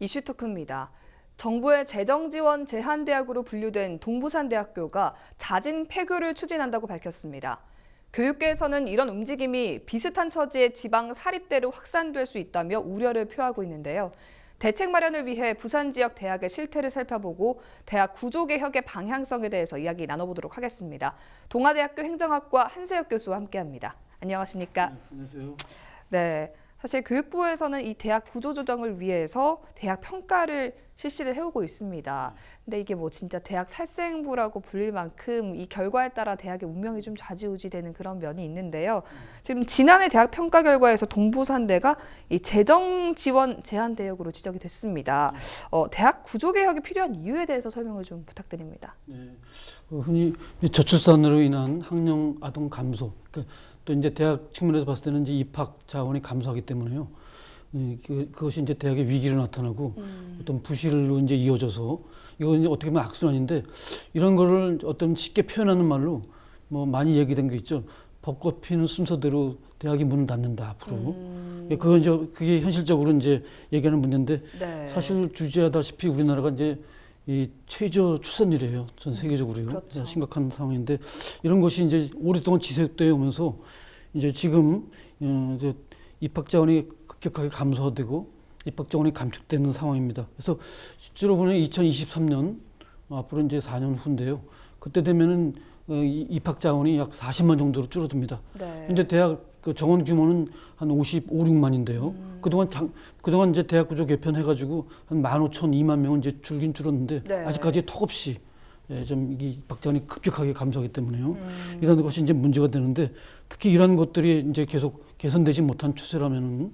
이슈 토크입니다. 정부의 재정 지원 제한대학으로 분류된 동부산대학교가 자진 폐교를 추진한다고 밝혔습니다. 교육계에서는 이런 움직임이 비슷한 처지의 지방 사립대로 확산될 수 있다며 우려를 표하고 있는데요. 대책 마련을 위해 부산 지역 대학의 실태를 살펴보고 대학 구조 개혁의 방향성에 대해서 이야기 나눠보도록 하겠습니다. 동아대학교 행정학과 한세혁 교수와 함께합니다. 안녕하십니까? 네, 안녕하세요. 네, 사실 교육부에서는 이 대학 구조 조정을 위해서 대학 평가를 실시를 해오고 있습니다. 근데 이게 뭐 진짜 대학 살생부라고 불릴 만큼 이 결과에 따라 대학의 운명이 좀 좌지우지되는 그런 면이 있는데요. 지금 지난해 대학 평가 결과에서 동부산대가 이 재정 지원 제한 대역으로 지적이 됐습니다. 대학 구조 개혁이 필요한 이유에 대해서 설명을 좀 부탁드립니다. 네, 흔히 저출산으로 인한 학령 아동 감소, 그러니까 또 이제 대학 측면에서 봤을 때는 이제 입학 자원이 감소하기 때문에요. 그것이 이제 대학의 위기로 나타나고 어떤 부실로 이제 이어져서 이건 이제 어떻게 보면 악순환인데 이런 거를 어떤 쉽게 표현하는 말로 뭐 많이 얘기된 게 있죠. 벚꽃 피는 순서대로 대학이 문을 닫는다 앞으로. 그건 이제 그게 현실적으로 이제 얘기하는 문제인데 네. 사실 주제하다시피 우리나라가 이제 이 최저 출산율이에요. 전 세계적으로요. 그렇죠. 심각한 상황인데 이런 것이 이제 오랫동안 지속되어 오면서 이제 지금 이제 입학 자원이 급격하게 감소되고 입학 자원이 감축되는 상황입니다. 그래서 실제로 보면 2023년 앞으로 이제 4년 후인데요. 그때 되면은 입학 자원이 약 40만 정도로 줄어듭니다. 네. 근데 대학 그 정원 규모는 한 55, 6만인데요. 그동안 이제 대학 구조 개편해가지고 한 15,000, 2만 명은 이제 줄긴 줄었는데 네. 아직까지 턱없이 좀 이게 입학 자원이 급격하게 감소하기 때문에요. 이런 것이 이제 문제가 되는데 특히 이런 것들이 이제 계속 개선되지 못한 추세라면은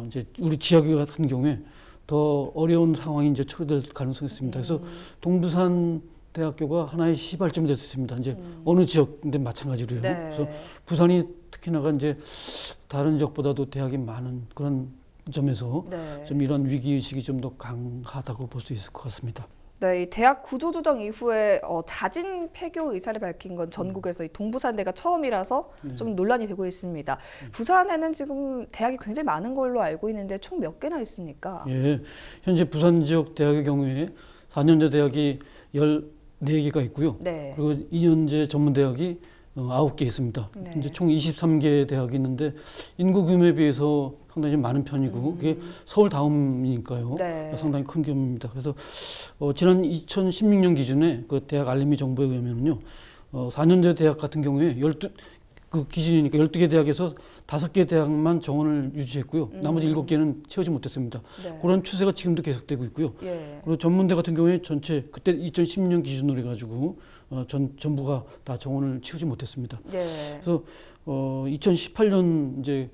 이제 우리 지역 같은 경우에 더 어려운 상황이 이제 초래될 가능성이 있습니다. 그래서 동부산 대학교가 하나의 시발점이 될 수 있습니다. 이제 어느 지역인데 마찬가지로요. 네. 그래서 부산이 특히나가 이제 다른 지역보다도 대학이 많은 그런 점에서 네. 좀 이런 위기 의식이 좀 더 강하다고 볼 수 있을 것 같습니다. 네, 이 대학 구조 조정 이후에 자진 폐교 의사를 밝힌 건 전국에서 이 동부산대가 처음이라서 좀 논란이 되고 있습니다. 부산에는 지금 대학이 굉장히 많은 걸로 알고 있는데 총 몇 개나 있습니까? 예, 현재 부산 지역 대학의 경우에 4년제 대학이 14개가 있고요. 네. 그리고 2년제 전문 대학이 9개 있습니다. 네. 이제 총 23개 대학이 있는데 인구 규모에 비해서 상당히 좀 많은 편이고 그게 서울 다음이니까요. 네. 상당히 큰 규모입니다. 그래서 지난 2016년 기준에 그 대학 알림이 정보에 의하면요. 4년제 대학 같은 경우에 그 기준이니까 12개 대학에서 5개 대학만 정원을 유지했고요. 나머지 7개는 채우지 못했습니다. 네. 그런 추세가 지금도 계속되고 있고요. 예. 그리고 전문대 같은 경우에 전체 그때 2016년 기준으로 해가지고 전부가 다 정원을 채우지 못했습니다. 예. 그래서 2018년 이제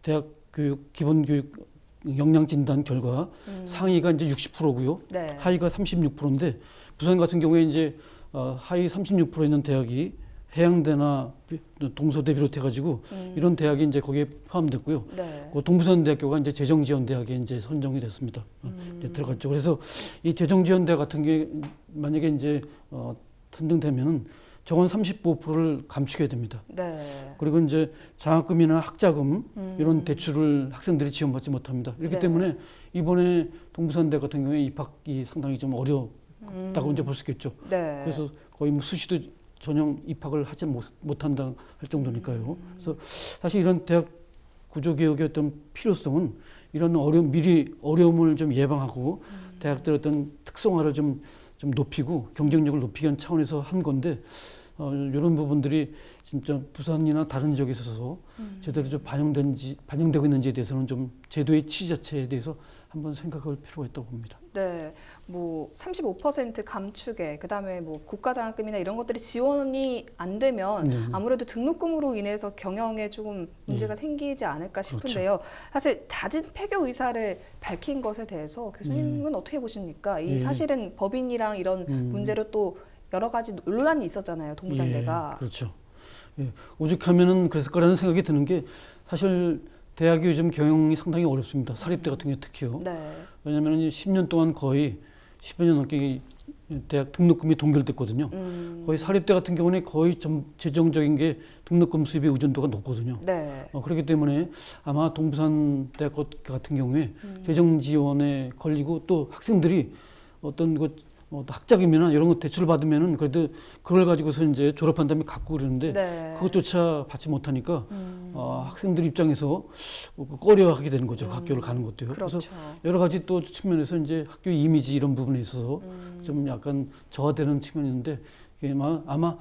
대학 교육 기본교육 역량 진단 결과 상위가 이제 60%고요. 네. 하위가 36%인데 부산 같은 경우에 이제 하위 36% 있는 대학이 해양대나 동서대 비롯해가지고 이런 대학이 이제 거기에 포함됐고요. 네. 그 동부산대학교가 이제 재정지원대학에 이제 선정이 됐습니다. 이제 들어갔죠. 그래서 이 재정지원대 같은 게 만약에 이제 선정되면은 정원 35%를 감축해야 됩니다. 네. 그리고 이제 장학금이나 학자금 이런 대출을 학생들이 지원받지 못합니다. 이렇기 네. 때문에 이번에 동부산대 같은 경우에 입학이 상당히 좀 어렵다고 이제 볼 수 있겠죠. 네. 그래서 거의 뭐 수시도 전형 입학을 하지 못한다 할 정도니까요. 그래서 사실 이런 대학 구조 개혁의 어떤 필요성은 이런 미리 어려움을 좀 예방하고 대학들의 어떤 특성화를 좀 높이고 경쟁력을 높이기 위한 차원에서 한 건데 이런 부분들이 진짜 부산이나 다른 지역에 있어서 제대로 좀 반영되고 있는지에 대해서는 좀 제도의 취지 자체에 대해서 한번 생각할 필요가 있다고 봅니다. 네, 뭐 35% 감축에 그다음에 뭐 국가장학금이나 이런 것들이 지원이 안 되면 아무래도 등록금으로 인해서 경영에 조금 문제가 생기지 않을까 싶은데요. 사실 자진 폐교 의사를 밝힌 것에 대해서 교수님은 어떻게 보십니까? 이 사실은 법인이랑 이런 문제로 또 여러 가지 논란이 있었잖아요, 동부산대가. 그렇죠. 오죽하면은 그랬을 거라는 생각이 드는 게 사실 대학이 요즘 경영이 상당히 어렵습니다. 사립대 같은 경우 특히요. 네. 왜냐하면 10년 동안 거의 10여 년 넘게 대학 등록금이 동결됐거든요. 거의 사립대 같은 경우는 거의 좀 재정적인 게 등록금 수입의 의존도가 높거든요. 네. 그렇기 때문에 아마 동부산 대학 같은 경우에 재정 지원에 걸리고 또 학생들이 어떤 학자금이나 이런 거 대출을 받으면은 그래도 그걸 가지고서 이제 졸업한 다음에 갚고 그러는데 네. 그것조차 받지 못하니까 학생들 입장에서 꺼려하게 되는 거죠. 학교를 가는 것도요. 그렇죠. 그래서 여러 가지 또 측면에서 이제 학교 이미지 이런 부분에 있어서 좀 약간 저하되는 측면이 있는데 이게 아마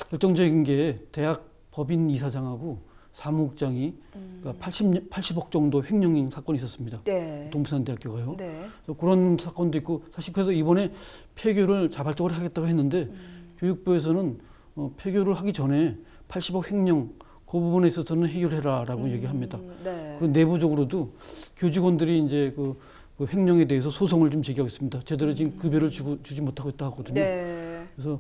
결정적인 게 대학 법인 이사장하고 사무국장이 그러니까 80억 정도 횡령 사건이 있었습니다. 네. 동부산 대학교가요. 네. 그런 사건도 있고 사실 그래서 이번에 폐교를 자발적으로 하겠다고 했는데 교육부에서는 폐교를 하기 전에 80억 횡령 그 부분에 있어서는 해결해라라고 얘기합니다. 네. 그리고 내부적으로도 교직원들이 이제 그 횡령에 대해서 소송을 좀 제기하고 있습니다. 제대로 지금 급여를 주지 못하고 있다 하거든요. 네. 그래서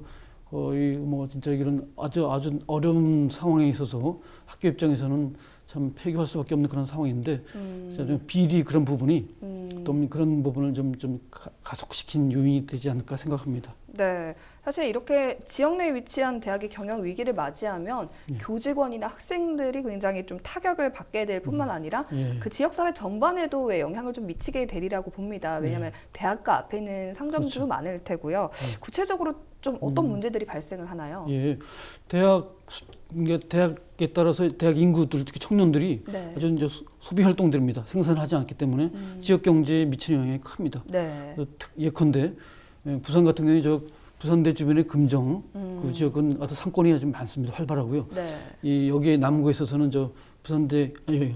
거의 진짜 이런 아주 어려운 상황에 있어서 학교 입장에서는 참 폐교할 수밖에 없는 그런 상황인데 비리 그런 부분이 또 그런 부분을 좀 가속시킨 요인이 되지 않을까 생각합니다. 네, 사실 이렇게 지역 내에 위치한 대학이 경영 위기를 맞이하면 교직원이나 학생들이 굉장히 좀 타격을 받게 될 뿐만 아니라 그 지역 사회 전반에도 영향을 좀 미치게 되리라고 봅니다. 왜냐하면 대학가 앞에 있는 상점도 그렇죠. 많을 테고요. 구체적으로 좀 어떤 문제들이 발생을 하나요? 예, 대학에 따라서 대학 인구들 특히 청년들이 네. 아주 이제 소비 활동들입니다. 생산을 하지 않기 때문에 지역 경제에 미치는 영향이 큽니다. 네. 예컨대 부산 같은 경우에 부산대 주변의 금정 그 지역은 아주 상권이 아주 많습니다. 활발하고요. 네. 여기에 남구에 있어서는 부산대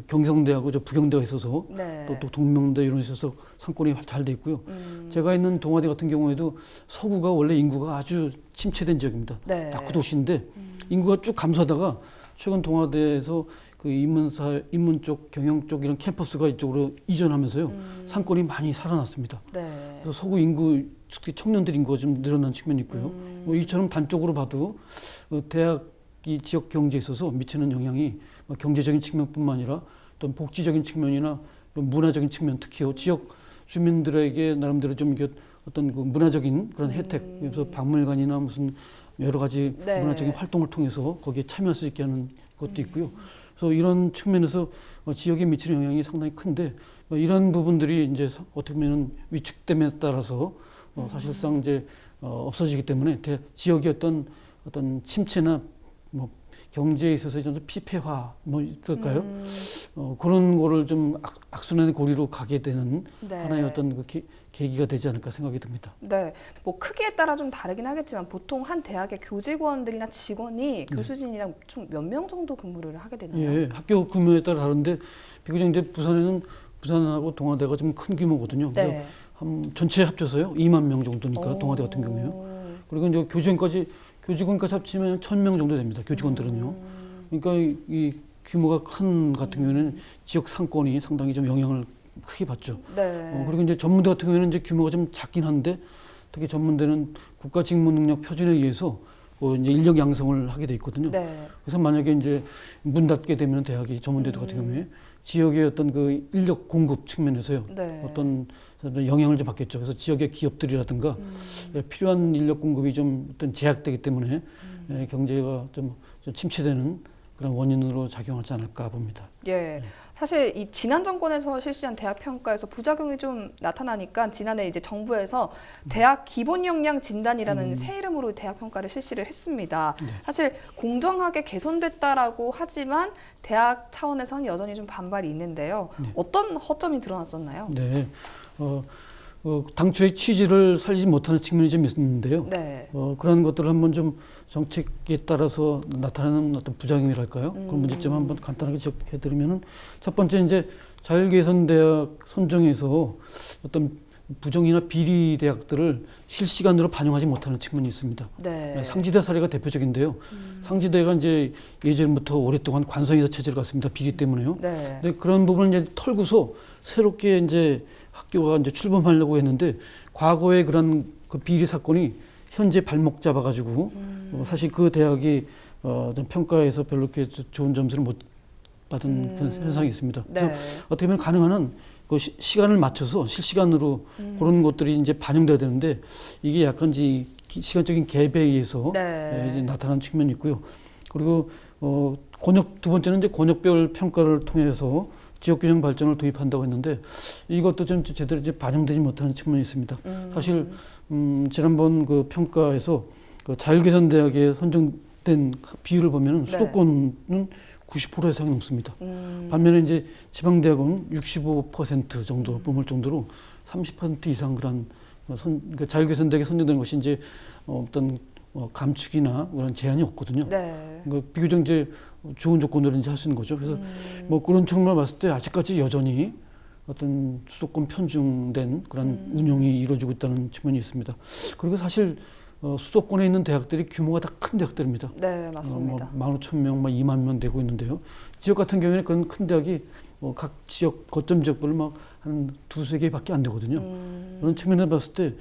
경성대하고 부경대가 있어서 네. 또 동명대 이런 데 있어서 상권이 잘 돼 있고요. 제가 있는 동아대 같은 경우에도 서구가 원래 인구가 아주 침체된 지역입니다. 네. 낙후도시인데 인구가 쭉 감소하다가 최근 동아대에서 그 인문 쪽, 경영 쪽 이런 캠퍼스가 이쪽으로 이전하면서요. 상권이 많이 살아났습니다. 네. 그래서 서구 인구, 특히 청년들 인구가 좀 늘어난 측면이 있고요. 이처럼 단적으로 봐도 대학이 지역 경제에 있어서 미치는 영향이 경제적인 측면뿐만 아니라 또 복지적인 측면이나 문화적인 측면, 특히 지역 주민들에게 나름대로 좀 어떤 그 문화적인 그런 혜택, 그래서 박물관이나 무슨 여러 가지 네. 문화적인 활동을 통해서 거기에 참여할 수 있게 하는 것도 있고요. 그래서 이런 측면에서 지역에 미치는 영향이 상당히 큰데 이런 부분들이 이제 어떻게 보면 위축됨에 따라서 사실상 이제 없어지기 때문에 지역의 어떤 침체나 경제에 있어서 좀 피폐화 이럴까요? 그런 거를 좀 악순환의 고리로 가게 되는 네. 하나의 어떤 계기가 되지 않을까 생각이 듭니다. 네, 크기에 따라 좀 다르긴 하겠지만 보통 한 대학의 교직원들이나 직원이 교수진이랑 총 몇 명 정도 근무를 하게 되나요? 예, 학교 규모에 따라 다른데 비교적 이제 부산하고 동아대가 좀 큰 규모거든요. 네. 전체 합쳐서요 2만 명 정도니까 동아대 같은 경우에요. 그리고 이제 교직원까지 합치면 1,000명 정도 됩니다. 교직원들은요. 그러니까 이 규모가 큰 같은 경우에는 지역 상권이 상당히 좀 영향을 크게 받죠. 네. 그리고 이제 전문대 같은 경우에는 이제 규모가 좀 작긴 한데 특히 전문대는 국가직무능력 표준에 의해서 이제 인력 양성을 하게 돼 있거든요. 네. 그래서 만약에 이제 문 닫게 되면 대학이 전문대도 같은 경우에 지역의 어떤 그 인력 공급 측면에서요. 네. 어떤 영향을 좀 받겠죠. 그래서 지역의 기업들이라든가 필요한 인력 공급이 좀 어떤 제약되기 때문에 경제가 좀 침체되는 그런 원인으로 작용하지 않을까 봅니다. 예. 사실 이 지난 정권에서 실시한 대학 평가에서 부작용이 좀 나타나니까 지난해 이제 정부에서 대학 기본 역량 진단이라는 새 이름으로 대학 평가를 실시를 했습니다. 네. 사실 공정하게 개선됐다라고 하지만 대학 차원에서는 여전히 좀 반발이 있는데요. 네. 어떤 허점이 드러났었나요? 네. 당초의 취지를 살리지 못하는 측면이 좀 있는데요. 네. 그런 것들을 한번 좀 정책에 따라서 나타나는 어떤 부작용이랄까요? 그런 문제점 한번 간단하게 지적해드리면은 첫 번째 이제 자율개선대학 선정에서 어떤 부정이나 비리 대학들을 실시간으로 반영하지 못하는 측면이 있습니다. 네. 상지대 사례가 대표적인데요. 상지대가 이제 예전부터 오랫동안 관성이사 체제로 갔습니다. 비리 때문에요. 네. 근데 그런 부분을 이제 털고서 새롭게 이제 학교가 이제 출범하려고 했는데 과거에 그런 그 비리 사건이 현재 발목 잡아가지고 사실 그 대학이 좀 평가에서 별로 이렇게 좋은 점수를 못 받은 그런 현상이 있습니다. 그래서 네. 어떻게 보면 가능한 한 그 시간을 맞춰서 실시간으로 그런 것들이 이제 반영돼야 되는데 이게 약간 이제 시간적인 갭에 의해서 네. 이제 나타나는 측면이 있고요. 그리고 두 번째는 이제 권역별 평가를 통해서 지역 균형 발전을 도입한다고 했는데 이것도 좀 제대로 이제 반영되지 못하는 측면이 있습니다. 사실 지난번 그 평가에서 그 자율개선대학에 선정된 비율을 보면은 네. 수도권은 90% 이상이 넘습니다. 반면에 이제 지방대학은 65% 정도 뽑을 정도로 30% 이상 그런 그러니까 자율개선대학에 선정된 것이 이제 어떤 감축이나 그런 제한이 없거든요. 네. 그러니까 비교적 이제 좋은 조건으로 이제 할 수 있는 거죠. 그래서 뭐 그런 측면을 봤을 때 아직까지 여전히 어떤 수도권 편중된 그런 운영이 이루어지고 있다는 측면이 있습니다. 그리고 사실 수도권에 있는 대학들이 규모가 다 큰 대학들입니다. 네, 맞습니다. 15,000명, 2만 명 되고 있는데요. 지역 같은 경우에는 그런 큰 대학이 각 지역 거점 지역별로 막 한 두세 개밖에 안 되거든요. 그런 측면에서 봤을 때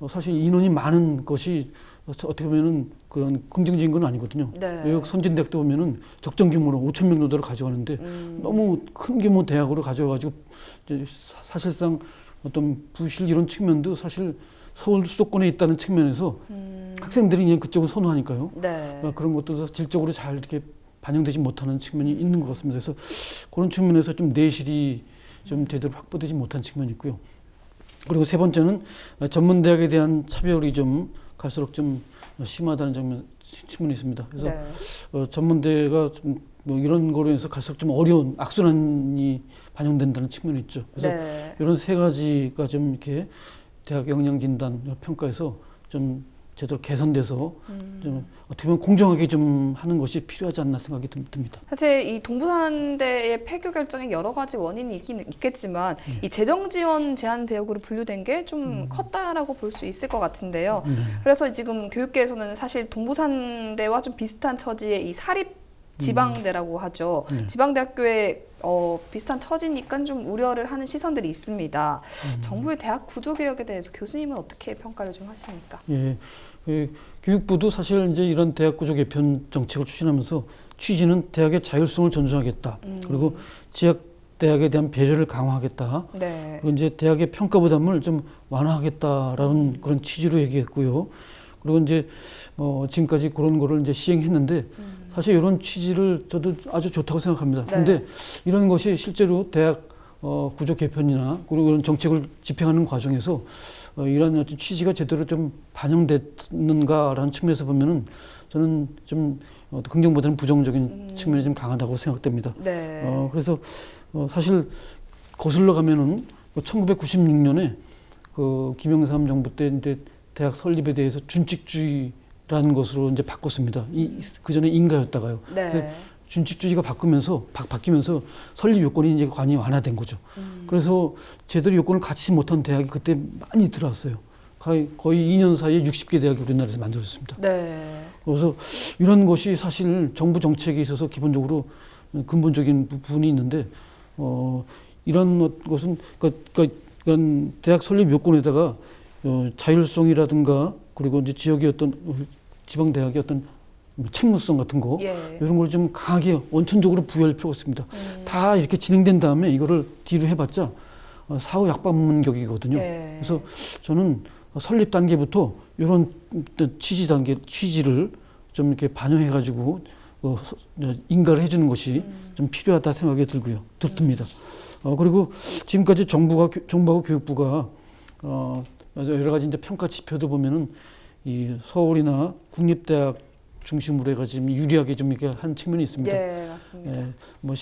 사실 인원이 많은 것이 어떻게 보면은 그런 긍정적인 건 아니거든요. 네. 외국 선진대학도 보면은 적정 규모로 5,000명 정도로 가져가는데 너무 큰 규모 대학으로 가져가지고 이제 사실상 어떤 부실 이런 측면도 사실 서울 수도권에 있다는 측면에서 학생들이 그냥 그쪽을 선호하니까요. 네. 그런 것도 질적으로 잘 이렇게 반영되지 못하는 측면이 있는 것 같습니다. 그래서 그런 측면에서 좀 내실이 좀 제대로 확보되지 못한 측면이 있고요. 그리고 세 번째는 전문대학에 대한 차별이 좀 갈수록 좀 심하다는 측면이 있습니다. 그래서 네. 전문대가 좀 뭐 이런 거로 해서 갈수록 좀 어려운 악순환이 반영된다는 측면이 있죠. 그래서 네. 이런 세 가지가 좀 이렇게 대학 역량 진단 평가에서 좀 제대로 개선돼서 좀 어떻게 보면 공정하게 좀 하는 것이 필요하지 않나 생각이 듭니다. 사실 이 동부산대의 폐교 결정에 여러 가지 원인이 있긴 있겠지만 이 재정 지원 제한 대역으로 분류된 게 좀 컸다라고 볼 수 있을 것 같은데요. 그래서 지금 교육계에서는 사실 동부산대와 좀 비슷한 처지의 이 사립 지방대라고 하죠. 지방대학교에 비슷한 처지니까 좀 우려를 하는 시선들이 있습니다. 정부의 대학 구조 개혁에 대해서 교수님은 어떻게 평가를 좀 하십니까? 예, 교육부도 사실 이제 이런 대학 구조 개편 정책을 추진하면서 취지는 대학의 자율성을 존중하겠다. 그리고 지역 대학에 대한 배려를 강화하겠다. 네. 그리고 이제 대학의 평가 부담을 좀 완화하겠다라는 그런 취지로 얘기했고요. 그리고 이제 지금까지 그런 거를 이제 시행했는데 사실 이런 취지를 저도 아주 좋다고 생각합니다. 그런데 이런 것이 실제로 대학 구조 개편이나 그리고 이런 정책을 집행하는 과정에서 이런 어떤 취지가 제대로 좀 반영됐는가라는 측면에서 보면은 저는 좀 긍정보다는 부정적인 측면이 좀 강하다고 생각됩니다. 네. 그래서 사실 거슬러 가면은 1996년에 그 김영삼 정부 때 이제 대학 설립에 대해서 준칙주의라는 것으로 이제 바꿨습니다. 그 전에 인가였다가요. 네. 준칙주의가 바뀌면서 설립 요건이 이제 많이 완화된 거죠. 그래서 제대로 요건을 갖추지 못한 대학이 그때 많이 들어왔어요. 거의 2년 사이에 60개 대학이 우리나라에서 만들어졌습니다. 네. 그래서 이런 것이 사실 정부 정책에 있어서 기본적으로 근본적인 부분이 있는데 이런 것은 그러니까 대학 설립 요건에다가 자율성이라든가 그리고 이제 지역의 어떤 지방 대학의 어떤 책무성 같은 거 이런 걸 좀 강하게 원천적으로 부여할 필요가 있습니다. 다 이렇게 진행된 다음에 이거를 뒤로 해봤자 사후 약방문격이거든요. 그래서 저는 설립 단계부터 이런 취지를 좀 이렇게 반영해가지고 인가를 해주는 것이 좀 필요하다 생각이 듭니다. 그리고 지금까지 정부하고 교육부가 여러 가지 이제 평가 지표도 보면은 이 서울이나 국립대학 중심으로 해가지고 유리하게 좀 이렇게 한 측면이 있습니다. 네, 맞습니다. 뭐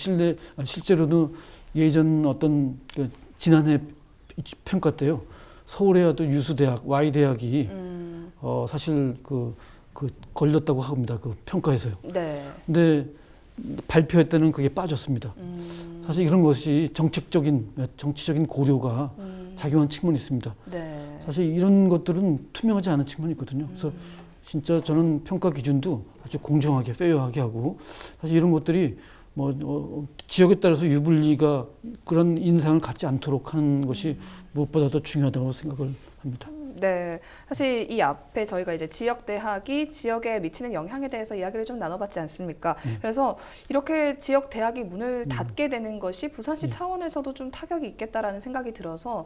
실제로도 예전 어떤 그 지난해 평가 때요 서울의 어떤 유수대학 Y대학이 사실 그 걸렸다고 합니다. 그 평가에서요. 네. 근데 발표할 때는 그게 빠졌습니다. 사실 이런 것이 정치적인 고려가 작용한 측면이 있습니다. 네. 사실 이런 것들은 투명하지 않은 측면이 있거든요. 그래서 진짜 저는 평가 기준도 아주 공정하게, 페어하게 하고 사실 이런 것들이 지역에 따라서 유불리가 그런 인상을 갖지 않도록 하는 것이 무엇보다 더 중요하다고 생각을 합니다. 네, 사실 이 앞에 저희가 이제 지역 대학이 지역에 미치는 영향에 대해서 이야기를 좀 나눠봤지 않습니까? 그래서 이렇게 지역 대학이 문을 닫게 되는 것이 부산시 차원에서도 좀 타격이 있겠다라는 생각이 들어서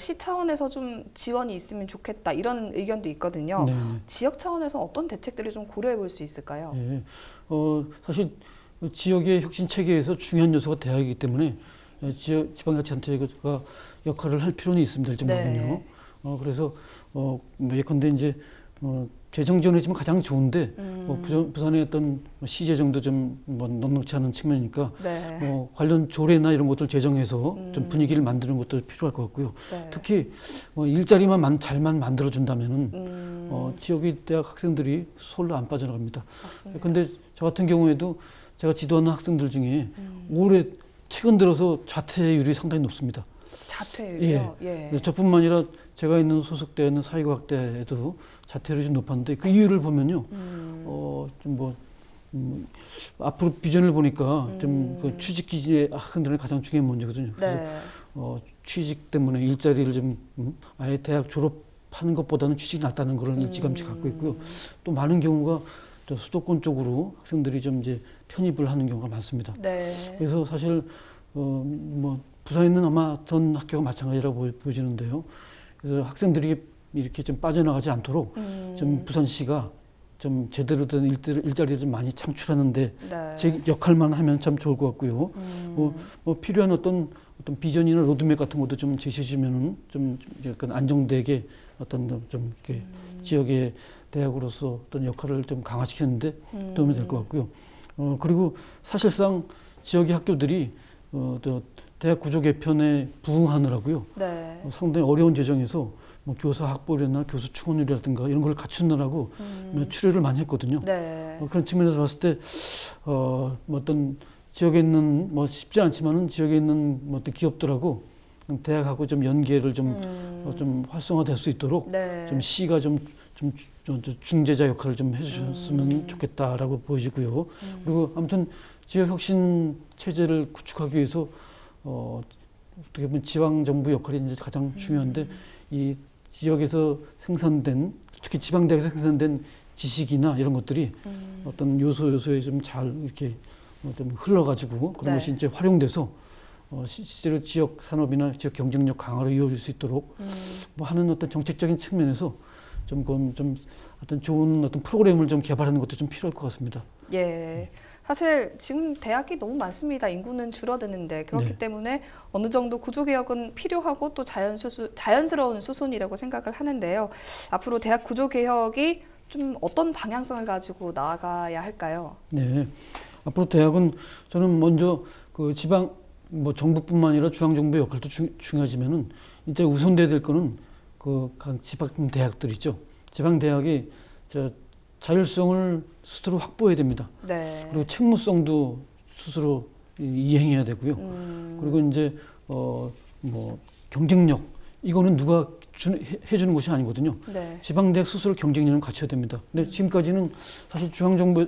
시 차원에서 좀 지원이 있으면 좋겠다 이런 의견도 있거든요. 네. 지역 차원에서 어떤 대책들을 좀 고려해 볼 수 있을까요? 예. 사실 지역의 혁신 체계에서 중요한 요소가 대학이기 때문에 지방자치단체가 역할을 할 필요는 있습니다. 일정 부분요. 네. 그래서 예컨대 이제 재정 지원해주면 가장 좋은데 부산의 어떤 시재정도 좀 넉넉치 않은 측면이니까 네. 관련 조례나 이런 것들 제정해서 좀 분위기를 만드는 것도 필요할 것 같고요. 네. 특히 일자리만 잘만 만들어 준다면은 지역의 대학 학생들이 서울로 안 빠져나갑니다. 맞습니다. 근데 저 같은 경우에도 제가 지도하는 학생들 중에 올해 최근 들어서 자퇴율이 상당히 높습니다. 자퇴율이요? 예. 저뿐만 아니라 제가 있는 소속되는 사회과학대에도 자퇴율이 좀 높았는데 그 이유를 보면요, 앞으로 비전을 보니까 좀 그 취직 기준의 학생들은 가장 중요한 문제거든요. 그래서 네. 취직 때문에 일자리를 좀 아예 대학 졸업하는 것보다는 취직이 낫다는 그런 일찌감치 갖고 있고요. 또 많은 경우가 또 수도권 쪽으로 학생들이 좀 이제 편입을 하는 경우가 많습니다. 네. 그래서 사실 부산에 있는 아마 전 학교가 마찬가지라고 보여지는데요. 그래서 학생들이 이렇게 좀 빠져나가지 않도록 좀 부산시가 좀 제대로 된 일자리를 좀 많이 창출하는데 네. 제 역할만 하면 참 좋을 것 같고요. 필요한 어떤 비전이나 로드맵 같은 것도 좀 제시해 주면은 좀 약간 안정되게 어떤 좀 이렇게 지역의 대학으로서 어떤 역할을 좀 강화시키는데 도움이 될 것 같고요. 그리고 사실상 지역의 학교들이 또 대학 구조 개편에 부응하느라고요. 네. 상당히 어려운 재정에서 교사 학벌이나 교수 충원율이라든가 이런 걸 갖추느라고 출혈을 많이 했거든요. 네. 그런 측면에서 봤을 때 어떤 지역에 있는 쉽지 않지만은 지역에 있는 어떤 기업들하고 대학하고 좀 연계를 좀 활성화될 수 있도록 네. 좀 시가 좀 중재자 역할을 좀 해주셨으면 좋겠다라고 보여지고요. 그리고 아무튼 지역 혁신 체제를 구축하기 위해서 어떻게 보면 지방 정부 역할이 이제 가장 중요한데 이 지역에서 생산된 특히 지방 대학에서 생산된 지식이나 이런 것들이 어떤 요소에 좀 잘 이렇게 좀 흘러가지고 그런 네. 것이 이제 활용돼서 실제로 지역 산업이나 지역 경쟁력 강화로 이어질 수 있도록 하는 어떤 정책적인 측면에서 좀 어떤 좋은 어떤 프로그램을 좀 개발하는 것도 좀 필요할 것 같습니다. 예. 사실 지금 대학이 너무 많습니다. 인구는 줄어드는데 그렇기 네. 때문에 어느 정도 구조개혁은 필요하고 또 자연스러운 수순이라고 생각을 하는데요. 앞으로 대학 구조개혁이 좀 어떤 방향성을 가지고 나아가야 할까요? 네. 앞으로 대학은 저는 먼저 그 지방 정부뿐만 아니라 중앙정부의 역할도 중요하지만은 이제 우선돼야 될 거는 각 지방 대학들 있죠. 지방 대학이 자율성을 스스로 확보해야 됩니다. 네. 그리고 책무성도 스스로 이행해야 되고요. 그리고 이제 경쟁력 이거는 누가 해주는 것이 아니거든요. 네. 지방 대학 스스로 경쟁력을 갖춰야 됩니다. 근데 지금까지는 사실 중앙정부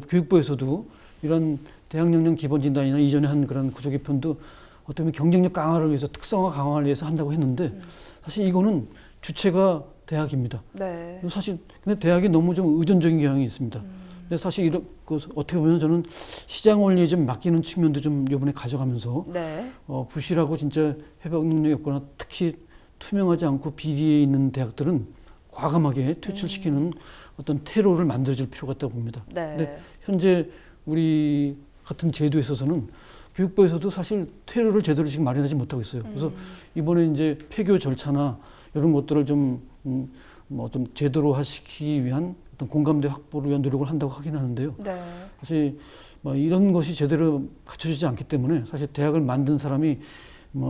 교육부에서도 이런 대학역량 기본진단이나 이전에 한 그런 구조 개편도 어떻게 보면 경쟁력 강화를 위해서 특성화 강화를 위해서 한다고 했는데 사실 이거는 주체가 대학입니다. 네. 사실 근데 대학이 너무 좀 의존적인 경향이 있습니다. 근데 사실 어떻게 보면 저는 시장 원리에 좀 맡기는 측면도 좀 이번에 가져가면서 네. 부실하고 진짜 회복 능력이 없거나 특히 투명하지 않고 비리에 있는 대학들은 과감하게 퇴출시키는 어떤 퇴로를 만들어줄 필요가 있다고 봅니다. 네. 근데 현재 우리 같은 제도에 있어서는 교육부에서도 사실 퇴로를 제대로 지금 마련하지 못하고 있어요. 그래서 이번에 이제 폐교 절차나 이런 것들을 좀 제도로 하시키기 위한 어떤 공감대 확보를 위한 노력을 한다고 하긴 하는데요. 네. 사실 이런 것이 제대로 갖춰지지 않기 때문에 사실 대학을 만든 사람이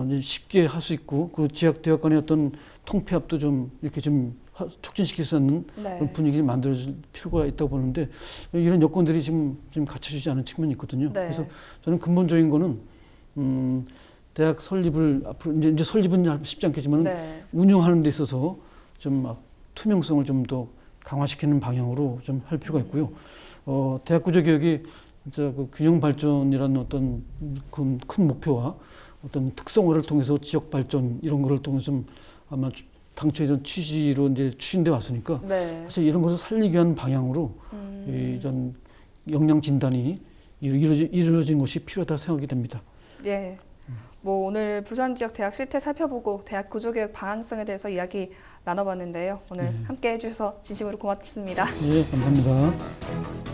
이제 쉽게 할 수 있고 그리고 지역 대학 간의 어떤 통폐합도 좀 이렇게 좀 촉진시킬 수 있는 네. 그런 분위기를 만들어줄 필요가 있다고 보는데 이런 여건들이 지금 갖춰지지 않은 측면이 있거든요. 네. 그래서 저는 근본적인 거는 대학 설립을 앞으로 이제 설립은 쉽지 않겠지만 네. 운영하는 데 있어서 좀 투명성을 좀 더 강화시키는 방향으로 좀 할 필요가 있고요. 대학 구조 개혁이 진짜 그 균형 발전이라는 어떤 큰 목표와 어떤 특성화를 통해서 지역 발전 이런 거를 통해서 좀 아마 당초 이런 취지로 이제 추진돼 왔으니까 네. 사실 이런 것을 살리기 위한 방향으로 이런 역량 진단이 이루어진 것이 필요하다 생각이 됩니다. 예. 뭐 오늘 부산 지역 대학 실태 살펴보고 대학 구조개혁 방향성에 대해서 이야기 나눠봤는데요. 오늘 함께 해주셔서 진심으로 고맙습니다. 예, 감사합니다.